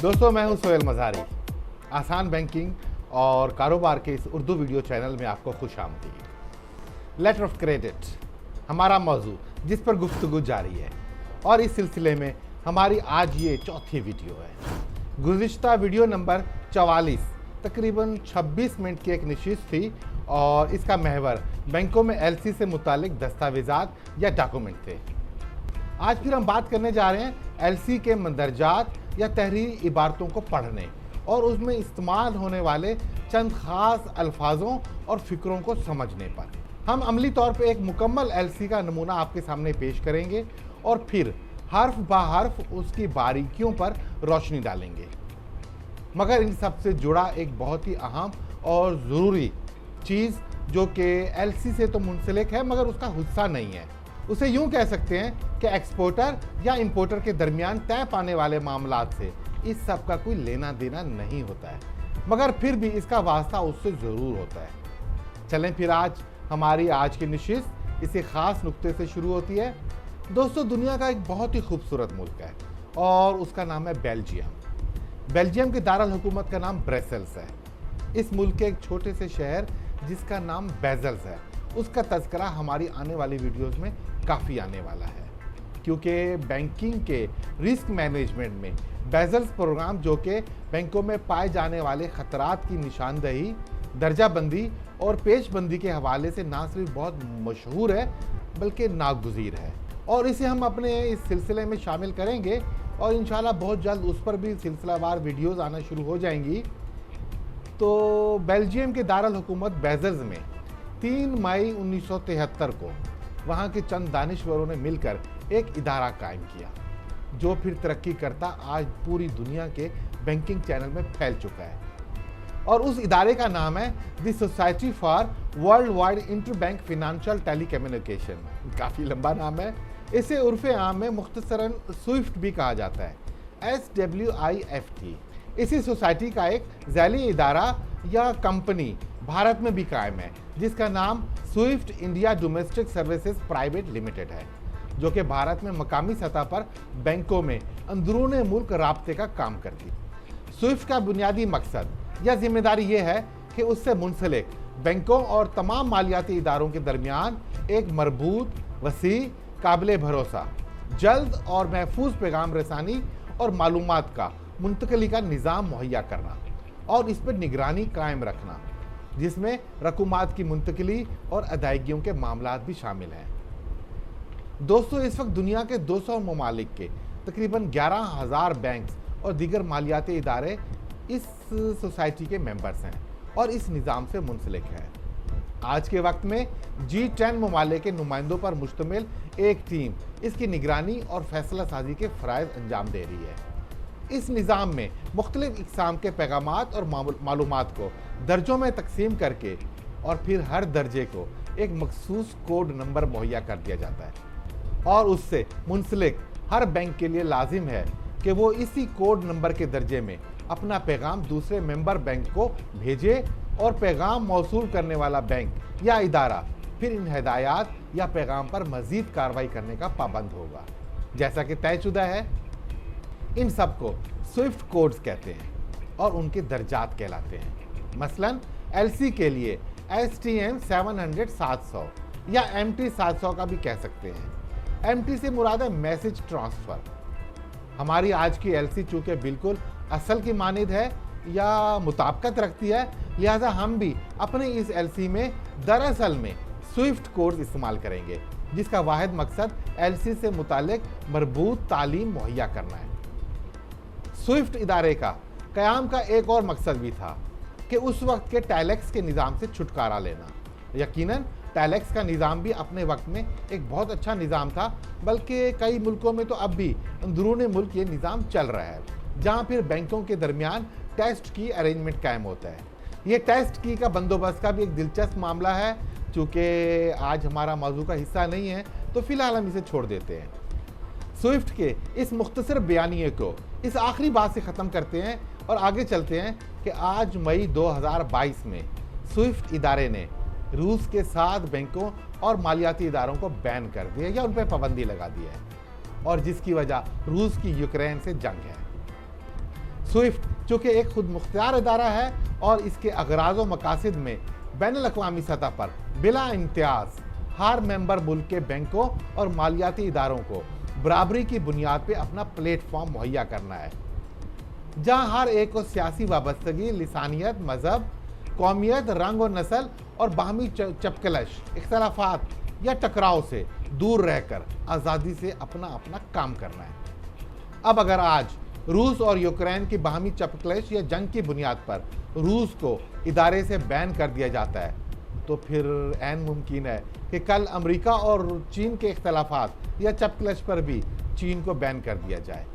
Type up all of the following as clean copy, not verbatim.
दोस्तों, मैं हूं सोहेल मज़ारी। आसान बैंकिंग और कारोबार के इस उर्दू वीडियो चैनल में आपको खुशामदीद। लेटर ऑफ क्रेडिट हमारा मौजू जिस पर गुफ्तगू जारी है और इस सिलसिले में हमारी आज ये चौथी वीडियो है। गुज़िश्ता वीडियो नंबर 44 तकरीबन 26 मिनट की एक नशिस्त थी और इसका महवर बैंकों में एलसी से मुतालिक दस्तावेज़ात या डॉक्यूमेंट थे। आज फिर हम बात करने जा रहे हैं एलसी के मंदरजात या तहरीरी इबारतों को पढ़ने और उसमें इस्तेमाल होने वाले चंद ख़ास अल्फाजों और फ़िक्रों को समझने पर। हम अमली तौर पे एक मुकम्मल एलसी का नमूना आपके सामने पेश करेंगे और फिर हर्फ बा हर्फ उसकी बारीकियों पर रोशनी डालेंगे। मगर इन सब से जुड़ा एक बहुत ही अहम और ज़रूरी चीज़ जो कि एलसी से तो मुंसलिक है मगर उसका हिस्सा नहीं है, उसे यूं कह सकते हैं कि एक्सपोर्टर या इंपोर्टर के दरमियान तय पाने वाले मामलात से इस सब का कोई लेना देना नहीं होता है, मगर फिर भी इसका वास्ता उससे ज़रूर होता है। चलें फिर आज हमारी आज की नशिस्त इसी ख़ास नुक्ते से शुरू होती है। दोस्तों, दुनिया का एक बहुत ही खूबसूरत मुल्क है और उसका नाम है बेल्जियम। बेल्जियम के दारुल हुकूमत का नाम ब्रसेल्स है। इस मुल्क के एक छोटे से शहर जिसका नाम बेज़ल्स है, उसका तज़किरा हमारी आने वाली वीडियोस में काफ़ी आने वाला है, क्योंकि बैंकिंग के रिस्क मैनेजमेंट में बेज़ल्स प्रोग्राम जो कि बैंकों में पाए जाने वाले ख़तरात की निशानदही, दर्जाबंदी और पेशबंदी के हवाले से ना सिर्फ बहुत मशहूर है बल्कि नागुज़ीर है और इसे हम अपने इस सिलसिले में शामिल करेंगे और इंशाल्लाह बहुत जल्द उस पर भी सिलसिलावार वीडियोज़ आना शुरू हो जाएंगी। तो बेल्जियम के दारुल हुकूमत बेज़ल्स में 3 मई 1973 को वहाँ के चंद दानिश्वरों ने मिलकर एक इदारा कायम किया जो फिर तरक्की करता आज पूरी दुनिया के बैंकिंग चैनल में फैल चुका है और उस इदारे का नाम है the society for world wide interbank financial telecommunication. काफ़ी लंबा नाम है। इसे उर्फ़े आम में मुख्तसरन स्विफ्ट भी कहा जाता है, SWIFT। इसी सोसाइटी का एक ज़ैली इदारा या कंपनी भारत में भी कायम है जिसका नाम Swift India domestic services private limited है, जो कि भारत में मकामी सतह पर बैंकों में अंदरून मुल्क राब्ते का काम करती है। स्विफ्ट का बुनियादी मकसद या जिम्मेदारी ये है कि उससे मुंसलिक बैंकों और तमाम मालियाती इदारों के दरमियान एक मरबूत, वसी, काबिल भरोसा, जल्द और महफूज पैगाम रसानी और मालूमात का मुंतकली का निज़ाम मुहैया करना और इस पर निगरानी कायम रखना, जिसमें रकूमात की मुंतकली और अदायगियों के मामलात भी शामिल हैं। दोस्तों, इस वक्त दुनिया के 200 ममालिक के तकरीबन 11,000 बैंक्स और दीगर मालियाती इदारे इस सोसाइटी के मेंबर्स हैं और इस निज़ाम से मुंसलिक है। आज के वक्त में G10 ममालिक के नुमाइंदों पर मुश्तमिल एक टीम इसकी निगरानी और फैसला साजी के फ़राइज़ अंजाम दे रही है। इस निज़ाम में मुख्तलिफ़ इक़साम के पैगामात और मालूमात को दर्जों में तकसीम करके और फिर हर दर्जे को एक मखसूस कोड नंबर मुहैया कर दिया जाता है और उससे मुंसलिक हर बैंक के लिए लाजिम है कि वो इसी कोड नंबर के दर्जे में अपना पैगाम दूसरे मेंबर बैंक को भेजे और पैगाम मौसूल करने वाला बैंक या इदारा फिर इन हिदायत या पैगाम पर मज़ीद कार्रवाई करने का पाबंद होगा, जैसा कि तयशुदा है। इन सब को स्विफ्ट कोड्स कहते हैं और उनके दर्जात कहलाते हैं। मसलन एलसी के लिए STM 700 या MT 700 का भी कह सकते हैं। MT से मुराद है मैसेज ट्रांसफ़र। हमारी आज की एलसी चूँकि बिल्कुल असल की मानिद है या मुताबिकत रखती है, लिहाजा हम भी अपने इस एलसी में दरअसल में स्विफ्ट कोड्स इस्तेमाल करेंगे, जिसका वाहिद मकसद एलसी से मुतालिक मरबूत तालीम मुहैया करना है। स्विफ्ट इदारे का क़याम का एक और मकसद भी था कि उस वक्त के टैलेक्स के निज़ाम से छुटकारा लेना। यकीनन टैलेक्स का निज़ाम भी अपने वक्त में एक बहुत अच्छा निज़ाम था, बल्कि कई मुल्कों में तो अब भी अंदरून मुल्क ये निज़ाम चल रहा है, जहाँ फिर बैंकों के दरमियान टेस्ट की अरेंजमेंट कायम होता है। ये टेस्ट की का बंदोबस्त का भी एक दिलचस्प मामला है, चूँकि आज हमारा मौजू का हिस्सा नहीं है तो फ़िलहाल हम इसे छोड़ देते हैं। स्विफ्ट के इस मुख्तसर बयानिए को इस आखिरी बात से ख़त्म करते हैं और आगे चलते हैं कि आज मई 2022 में स्विफ्ट इदारे ने रूस के 7 बैंकों और मालियाती इदारों को बैन कर दिया या उन पर पाबंदी लगा दी है और जिसकी वजह रूस की यूक्रेन से जंग है। स्विफ्ट चूँकि एक खुद मुख्तियार इदारा है और इसके अगराज व मकासद में बैन अल-अक़वामी सतह पर बिला इम्तियाज़ हर मेंबर मुल्क के बैंकों और मालियाती इदारों को बराबरी की बुनियाद पर अपना प्लेटफॉर्म मुहैया करना है, जहाँ हर एक को सियासी वाबस्तगी, लिसानियत, मज़हब, कौमियत, रंग और नस्ल और बाहमी चपकलश, इख्तलाफात या टकराव से दूर रहकर आज़ादी से अपना अपना काम करना है। अब अगर आज रूस और यूक्रेन की बाहमी चपकलश या जंग की बुनियाद पर रूस को इदारे से बैन कर दिया जाता है, तो फिर ऐन मुमकिन है कि कल अमेरिका और चीन के इख्तलाफात या चपकलश पर भी चीन को बैन कर दिया जाए,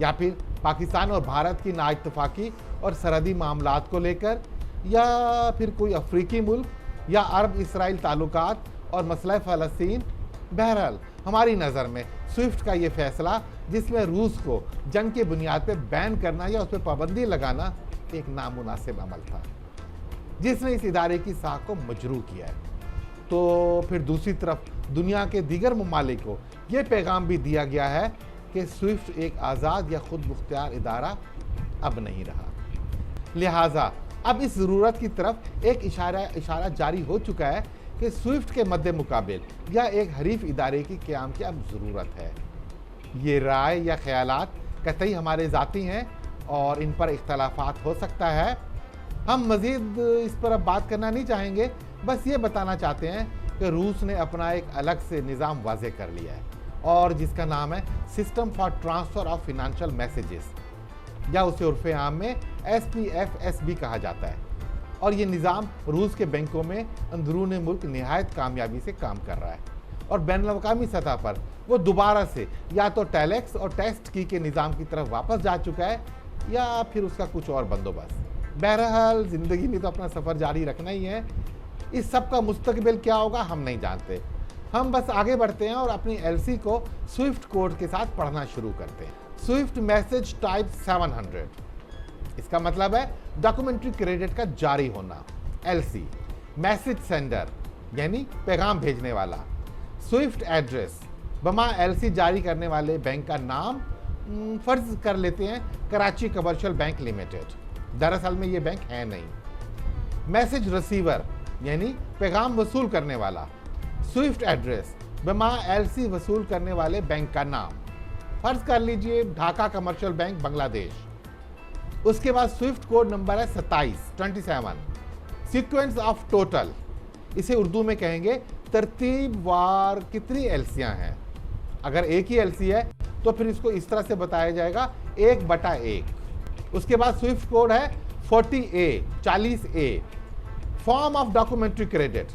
या फिर पाकिस्तान और भारत की नाइत्तफाकी और सरहदी मामलात को लेकर, या फिर कोई अफ्रीकी मुल्क या अरब इसराइल ताल्लुकात और मसला फ़लस्तीन। बहरहाल हमारी नज़र में स्विफ्ट का ये फैसला, जिसमें रूस को जंग की बुनियाद पर बैन करना या उस पर पाबंदी लगाना एक नामुनासिब अमल था, जिसने इस इदारे की साख को मजरूह किया है। तो फिर दूसरी तरफ दुनिया के दीगर ममालिक को ये पैगाम भी दिया गया है कि स्विफ्ट एक आज़ाद या खुद मुख्तियार इदारा अब नहीं रहा। लिहाजा अब इस ज़रूरत की तरफ एक इशारा जारी हो चुका है कि स्विफ्ट के मद्दे मुकाबिल या एक हरीफ इदारे की क़याम की अब ज़रूरत है। ये राय या ख़यालात कतई हमारे ज़ाती हैं और इन पर इख्तलाफात हो सकता है। हम मज़ीद इस पर अब बात करना नहीं चाहेंगे, बस ये बताना चाहते हैं कि रूस ने अपना एक अलग से निज़ाम वाज़े कर लिया है और जिसका नाम है system for transfer of financial messages, या उसे उर्फ़े आम में SPFS भी कहा जाता है। और ये निज़ाम रूस के बैंकों में अंदरून मुल्क निहायत कामयाबी से काम कर रहा है और बैनुल-अक़वामी सतह पर वो दोबारा से या तो टेलेक्स और टेस्ट की के निज़ाम की तरफ वापस जा चुका है, या फिर उसका कुछ और बंदोबस्त। बहरहाल ज़िंदगी में तो अपना सफ़र जारी रखना ही है। इस सब का मुस्तकबिल क्या होगा हम नहीं जानते। हम बस आगे बढ़ते हैं और अपनी LC को स्विफ्ट कोड के साथ पढ़ना शुरू करते हैं। स्विफ्ट मैसेज टाइप 700, इसका मतलब है डॉक्यूमेंट्री क्रेडिट का जारी होना। LC मैसेज सेंडर यानी पैगाम भेजने वाला। स्विफ्ट एड्रेस बमा LC जारी करने वाले बैंक का नाम फर्ज कर लेते हैं कराची कमर्शियल बैंक लिमिटेड, दरअसल में ये बैंक है नहीं। मैसेज रिसीवर यानी पैगाम वसूल करने वाला। स्विफ्ट एड्रेस बमा LC वसूल करने वाले बैंक का नाम, फर्ज कर लीजिए ढाका कमर्शियल बैंक बांग्लादेश। उसके बाद स्विफ्ट कोड नंबर है 27 सीक्वेंस ऑफ टोटल, इसे उर्दू में कहेंगे तरतीब वार कितनी LCयाँ हैं। अगर एक ही LC है तो फिर इसको इस तरह से बताया जाएगा 1/1। उसके बाद स्विफ्ट कोड है 40A form of documentary credit,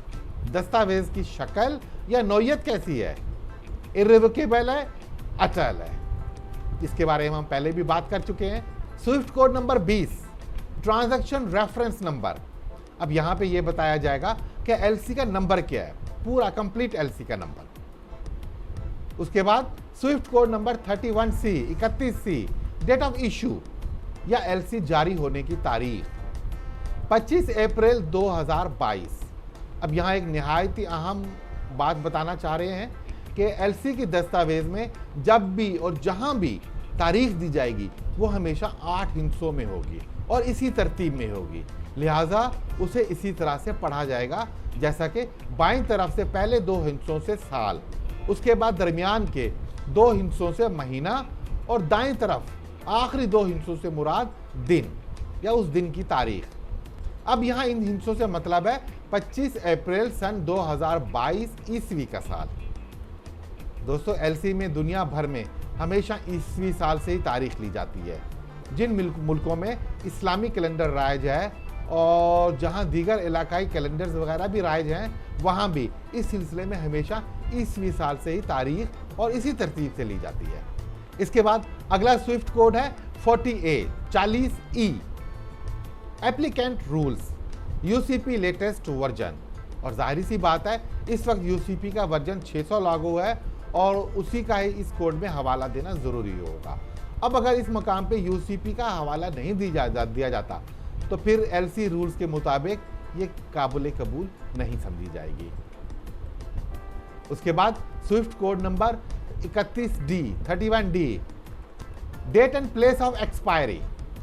दस्तावेज की शक्ल या नौयत कैसी है, इर्रिवोकेबल है, अटल है। इसके बारे में हम पहले भी बात कर चुके हैं। Swift code number 20 transaction reference number, अब यहाँ पे ये बताया जाएगा कि LC का नंबर क्या है, पूरा कंप्लीट LC का नंबर। उसके बाद swift code number 31C date of issue या LC जारी होने की तारीख 25 अप्रैल 2022। अब यहाँ एक निहायत ही अहम बात बताना चाह रहे हैं कि LC की दस्तावेज में जब भी और जहाँ भी तारीख दी जाएगी वो हमेशा 8 हिस्सों में होगी और इसी तरतीब में होगी, लिहाजा उसे इसी तरह से पढ़ा जाएगा जैसा कि बाईं तरफ से पहले 2 हिस्सों से साल, उसके बाद दरमियान के 2 हिस्सों से महीना और दाईं तरफ आखिरी 2 हिस्सों से मुराद दिन या उस दिन की तारीख। अब यहाँ इन हिस्सों से मतलब है 25 अप्रैल सन 2022 ईस्वी का साल। दोस्तों LC में दुनिया भर में हमेशा ईस्वी साल से ही तारीख ली जाती है। जिन मुल्कों में इस्लामी कैलेंडर राइज है और जहां दीगर इलाकाई कैलेंडर्स वगैरह भी राइज हैं, वहां भी इस सिलसिले में हमेशा ईस्वी साल से ही तारीख और इसी तरतीब से ली जाती है। इसके बाद अगला स्विफ्ट कोड है 40E applicant rules UCP latest version, और जाहिर सी बात है इस वक्त UCP का वर्जन 600 लागू है और उसी का ही इस कोड में हवाला देना ज़रूरी होगा। अब अगर इस मकाम पे UCP का हवाला नहीं दिया जाता तो फिर LC रूल्स के मुताबिक ये काबिल कबूल नहीं समझी जाएगी। उसके बाद swift code number 31D date and place of expiry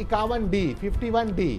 51D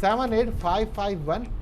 78551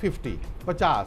50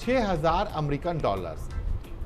$6000.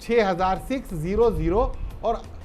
6600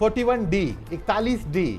41D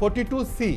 42C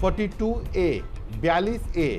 42A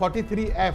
43F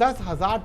10,000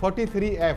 43F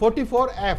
44F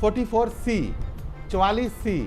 44C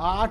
8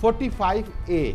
45A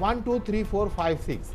123456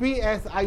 PSI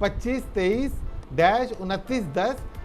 2523-2910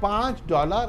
$5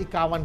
51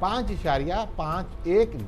5.51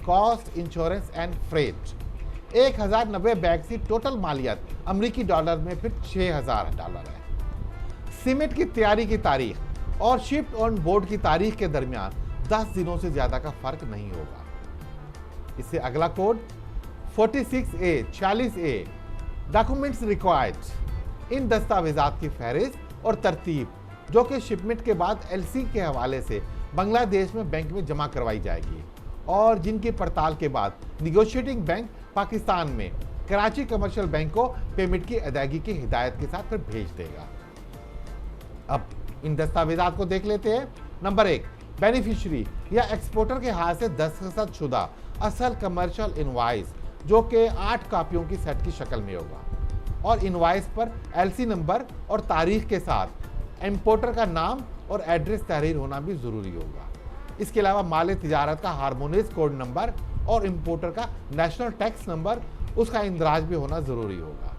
cost, insurance and freight. 1090 bag की टोटल मालियत अमेरिकी डॉलर में फिर $6000 है। सीमेंट की तैयारी की तारीख और शिफ्ट ऑन बोर्ड की तारीख के दरमियान 10 दिनों से ज्यादा का फर्क नहीं होगा। इससे अगला code 46A 40A documents required. इन दस्तावेजात की फहरिस्त और तरतीब जो कि शिपमेंट के बाद एलसी के हवाले से बांग्लादेश में बैंक में जमा करवाई जाएगी और जिनकी पड़ताल के बाद निगोशिएटिंग बैंक पाकिस्तान में कराची कमर्शियल बैंक को पेमेंट की अदायगी की हिदायत के साथ फिर भेज देगा। अब इन दस्तावेजात को देख लेते हैं। नंबर 1, बेनिफिशियरी या एक्सपोर्टर के हाथ से दस्तखत शुदा असल कमर्शियल इनवॉइस जो कि 8 कापियों की सेट की शक्ल में होगा और इनवॉइस पर एलसी नंबर और तारीख के साथ इंपोर्टर का नाम और एड्रेस तहरीर होना भी जरूरी होगा। इसके अलावा माल तिजारत का हार्मोनियस कोड नंबर और इंपोर्टर का नेशनल टैक्स नंबर उसका इंदराज भी होना जरूरी होगा।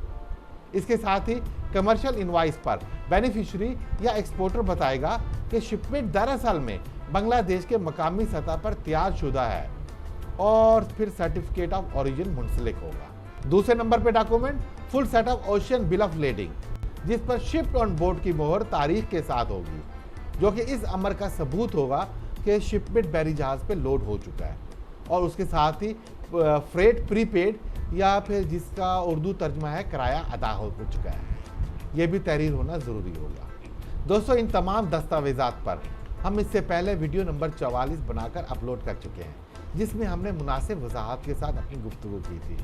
इसके साथ ही कमर्शियल इनवॉइस पर बेनिफिशियरी या एक्सपोर्टर बताएगा कि शिपमेंट दरअसल में बांग्लादेश के मकामी सतह पर तैयार शुदा है और फिर सर्टिफिकेट ऑफ ओरिजिन मुंसलिक होगा। दूसरे नंबर पे document full set of ocean bill of lading जिस पर शिप्ड ऑन बोर्ड की मोहर तारीख के साथ होगी जो कि इस अमर का सबूत होगा कि शिपमेंट बैरी जहाज पे लोड हो चुका है और उसके साथ ही फ्रेट प्रीपेड या फिर जिसका उर्दू तर्जमा है किराया अदा हो चुका है, यह भी तहरीर होना ज़रूरी होगा। दोस्तों, इन तमाम दस्तावेजात पर हम इससे पहले वीडियो नंबर 44 बनाकर अपलोड कर चुके हैं जिसमें हमने मुनासिब वजाहत के साथ अपनी गुफ्तगू की थी।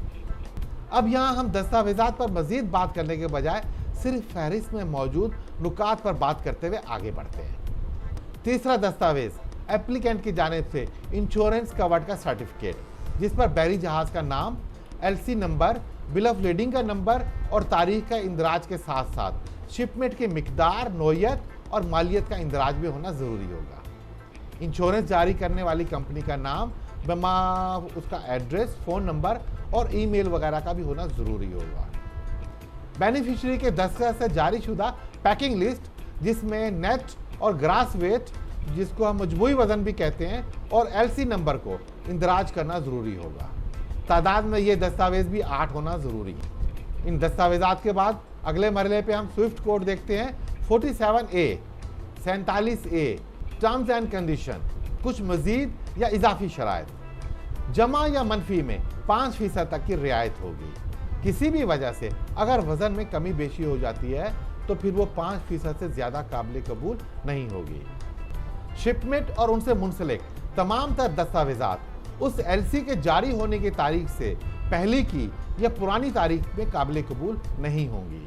अब यहाँ हम दस्तावेजात पर मज़ीद बात करने के बजाय सिर्फ फहरिस्त में मौजूद नुकात पर बात करते हुए आगे बढ़ते हैं। तीसरा दस्तावेज एप्लीकेंट की जानिब से इंश्योरेंस कवर्ड का सर्टिफिकेट जिस पर बैरी जहाज का नाम, LC number, bill of leading का नंबर और तारीख का इंदराज के साथ साथ शिपमेंट की मिकदार, नोयत और मालियत का इंदराज भी होना ज़रूरी होगा। इंश्योरेंस जारी करने वाली कंपनी का नाम, उसका एड्रेस, फ़ोन नंबर और ईमेल वगैरह का भी होना ज़रूरी होगा। बेनिफिशियरी के दस्तखत से जारी शुदा पैकिंग लिस्ट जिसमें नेट और ग्रास वेट जिसको हम मजमूई वजन भी कहते हैं और एलसी नंबर को इंदराज करना ज़रूरी होगा। तादाद में ये दस्तावेज भी 8 होना ज़रूरी है। इन दस्तावेजात के बाद अगले मरले पे हम स्विफ्ट कोड देखते हैं 47A 47A terms and condition, कुछ मजीद या इजाफी शराइत। जमा या मनफी में 5% तक की रियायत होगी। किसी भी वजह से अगर वजन में कमी बेशी हो जाती है तो फिर वो 5% से ज़्यादा काबिल कबूल नहीं होगी। शिपमेंट और उनसे मुंसलिक तमाम तर दस्तावेजात उस एलसी के जारी होने की तारीख से पहले की या पुरानी तारीख में काबिल कबूल नहीं होंगी।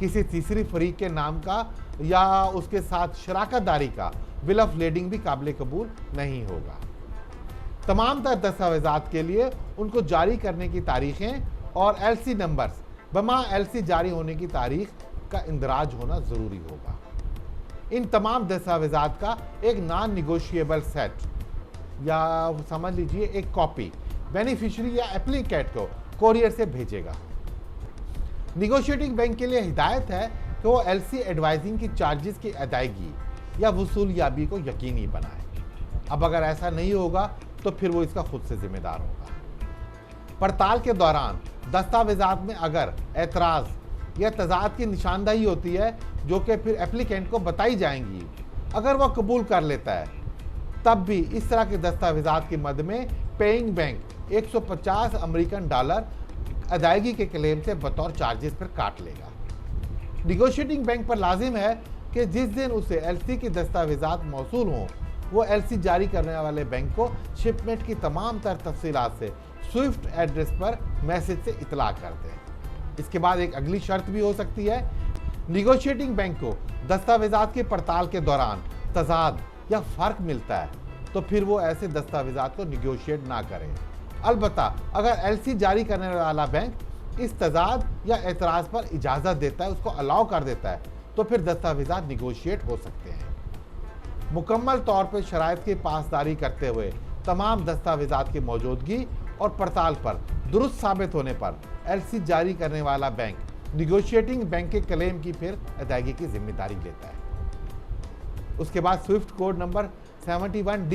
किसी तीसरी फरीक के नाम का या उसके साथ शराकतदारी का बिल ऑफ लेडिंग भी काबिल कबूल नहीं होगा। तमाम तर दस्तावेजात के लिए उनको जारी करने की तारीखें और एलसी नंबर्स बमा एलसी जारी होने की तारीख का इंदराज होना ज़रूरी होगा। इन तमाम दस्तावेजात का एक नॉन निगोशिएबल सेट या समझ लीजिए एक कॉपी बेनिफिशियरी या एप्लीकेंट को कोरियर से भेजेगा। निगोशिएटिंग बैंक के लिए हिदायत है कि वो एलसी एडवाइजिंग की चार्जेस की अदायगी या वसूलियाबी को यकीनी बनाए। अब अगर ऐसा नहीं होगा तो फिर वो इसका खुद से जिम्मेदार होगा। पड़ताल के दौरान दस्तावेजात में अगर एतराज़ या तजाद की निशानदही होती है जो कि फिर एप्लीकेंट को बताई जाएंगी, अगर वह कबूल कर लेता है तब भी इस तरह के दस्तावेजात की मद में पेइंग बैंक 150 अमेरिकन डॉलर अदायगी के क्लेम से बतौर चार्जेस पर काट लेगा। निगोशिएटिंग बैंक पर लाजिम है कि जिस दिन उसे एलसी की दस्तावेजात मौसूल हों वो एलसी जारी करने वाले बैंक को शिपमेंट की तमाम तर तफसीलात से स्विफ्ट एड्रेस पर मैसेज से इतला कर दें। इसके बाद एक अगली शर्त भी हो सकती है, निगोशिएटिंग बैंक को दस्तावेजात की पड़ताल के दौरान तजाद या फ़र्क मिलता है तो फिर वो ऐसे दस्तावेजात को निगोशिएट ना करे। अलबत्ता अगर एलसी जारी करने वाला बैंक इस तजाद या एतराज़ पर इजाज़त देता है, उसको अलाउ कर देता है, तो फिर दस्तावेजात निगोशिएट हो सकते हैं। मुकम्मल तौर पर शराइत की पासदारी करते हुए तमाम दस्तावेजात की मौजूदगी और पड़ताल पर दुरुस्त साबित होने पर एलसी जारी करने वाला बैंक निगोशिएटिंग बैंक के क्लेम की फिर अदायगी की जिम्मेदारी लेता है। उसके बाद स्विफ्ट कोड नंबर 71D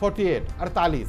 48